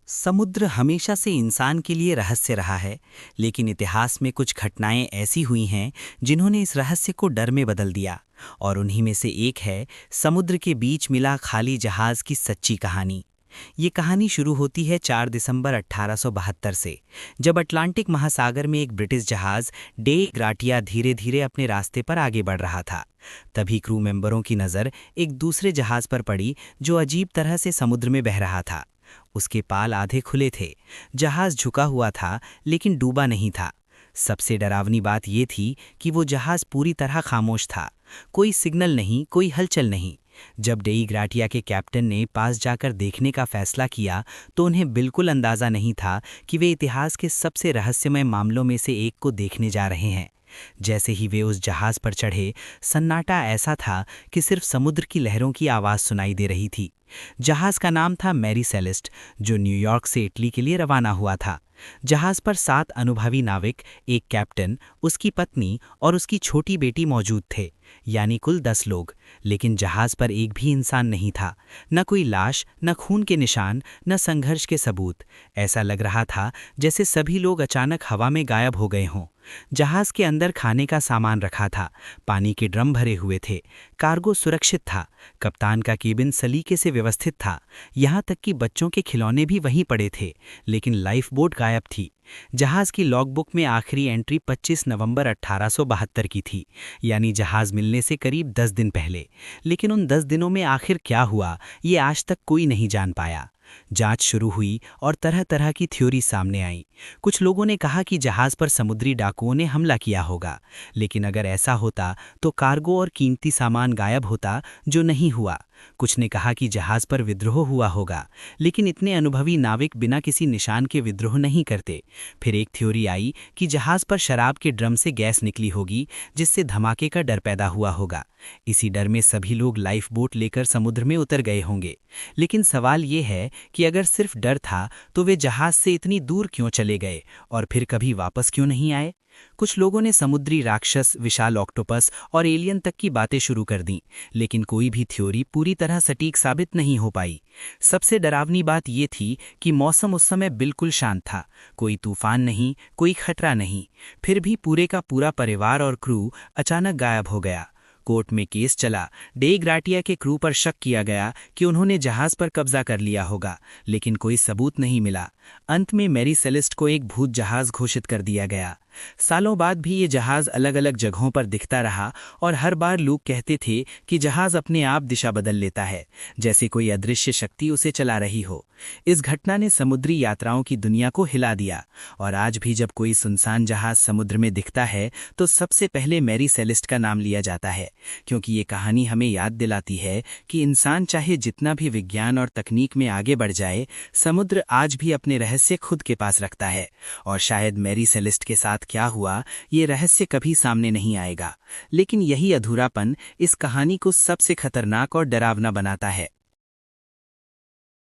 समुद्र हमेशा से इंसान के लिए रहस्य रहा है, लेकिन इतिहास में कुछ घटनाएं ऐसी हुई हैं जिन्होंने इस रहस्य को डर में बदल दिया। और उन्हीं में से एक है समुद्र के बीच मिला खाली जहाज की सच्ची कहानी। ये कहानी शुरू होती है 4 दिसंबर 1872 से, जब अटलांटिक महासागर में एक ब्रिटिश जहाज डे ग्राटिया धीरे धीरे अपने रास्ते पर आगे बढ़ रहा था। तभी क्रू मेंबरों की नज़र एक दूसरे जहाज पर पड़ी जो अजीब तरह से समुद्र में बह रहा था। उसके पाल आधे खुले थे, जहाज झुका हुआ था लेकिन डूबा नहीं था। सबसे डरावनी बात यह थी कि वो जहाज पूरी तरह खामोश था। कोई सिग्नल नहीं, कोई हलचल नहीं। जब डेई ग्राटिया के कैप्टन ने पास जाकर देखने का फैसला किया तो उन्हें बिल्कुल अंदाजा नहीं था कि वे इतिहास के सबसे रहस्यमय मामलों में से एक को देखने जा रहे हैं। जैसे ही वे उस जहाज पर चढ़े, सन्नाटा ऐसा था कि सिर्फ समुद्र की लहरों की आवाज़ सुनाई दे रही थी। जहाज का नाम था मैरी सेलेस्ट, जो न्यूयॉर्क से इटली के लिए रवाना हुआ था। जहाज पर 7 अनुभवी नाविक, एक कैप्टन, उसकी पत्नी और उसकी छोटी बेटी मौजूद थे, यानी कुल 10 लोग। लेकिन जहाज पर एक भी इंसान नहीं था, न कोई लाश, न खून के निशान, न संघर्ष के सबूत। ऐसा लग रहा था जैसे सभी लोग अचानक हवा में गायब हो गए हों। जहाज के अंदर खाने का सामान रखा था, पानी के ड्रम भरे हुए थे, कार्गो सुरक्षित था, कप्तान का केबिन सलीके से व्यवस्थित था, यहाँ तक कि बच्चों के खिलौने भी वहीं पड़े थे। लेकिन लाइफ बोट गायब थी। जहाज की लॉगबुक में आखिरी एंट्री 25 नवंबर 1872 की थी, यानी जहाज मिलने से करीब 10 दिन पहले। लेकिन उन 10 दिनों में आखिर क्या हुआ, ये आज तक कोई नहीं जान पाया। जांच शुरू हुई और तरह तरह की थ्योरी सामने आई। कुछ लोगों ने कहा कि जहाज पर समुद्री डाकुओं ने हमला किया होगा, लेकिन अगर ऐसा होता तो कार्गो और कीमती सामान गायब होता, जो नहीं हुआ। कुछ ने कहा कि जहाज पर विद्रोह हुआ होगा, लेकिन इतने अनुभवी नाविक बिना किसी निशान के विद्रोह नहीं करते। फिर एक थ्योरी आई कि जहाज पर शराब के ड्रम से गैस निकली होगी, जिससे धमाके का डर पैदा हुआ होगा। इसी डर में सभी लोग लाइफ बोट लेकर समुद्र में उतर गए होंगे। लेकिन सवाल ये है कि अगर सिर्फ डर था तो वे जहाज से इतनी दूर क्यों चले गए और फिर कभी वापस क्यों नहीं आए। कुछ लोगों ने समुद्री राक्षस, विशाल ऑक्टोपस और एलियन तक की बातें शुरू कर दी, लेकिन कोई भी थ्योरी पूरी तरह सटीक साबित नहीं हो पाई। सबसे डरावनी बात यह थी कि मौसम उस समय बिल्कुल शांत था, कोई तूफान नहीं, कोई खतरा नहीं। फिर भी पूरे का पूरा परिवार और क्रू अचानक गायब हो गया। कोर्ट में केस चला। डे ग्राटिया के क्रू पर शक किया गया कि उन्होंने जहाज पर कब्जा कर लिया होगा, लेकिन कोई सबूत नहीं मिला। अंत में मैरी सेलेस्ट को एक भूत जहाज घोषित कर दिया गया। सालों बाद भी ये जहाज अलग अलग जगहों पर दिखता रहा और हर बार लोग कहते थे कि जहाज अपने आप दिशा बदल लेता है, जैसे कोई अदृश्य शक्ति उसे चला रही हो। इस घटना ने समुद्री यात्राओं की दुनिया को हिला दिया और आज भी जब कोई सुनसान जहाज समुद्र में दिखता है तो सबसे पहले मैरी सेलेस्ट का नाम लिया जाता है, क्योंकि ये कहानी हमें याद दिलाती है कि इंसान चाहे जितना भी विज्ञान और तकनीक में आगे बढ़ जाए, समुद्र आज भी अपने रहस्य खुद के पास रखता है। और शायद मैरी सेलेस्ट के साथ क्या हुआ ये रहस्य कभी सामने नहीं आएगा, लेकिन यही अधूरापन इस कहानी को सबसे खतरनाक और डरावना बनाता है।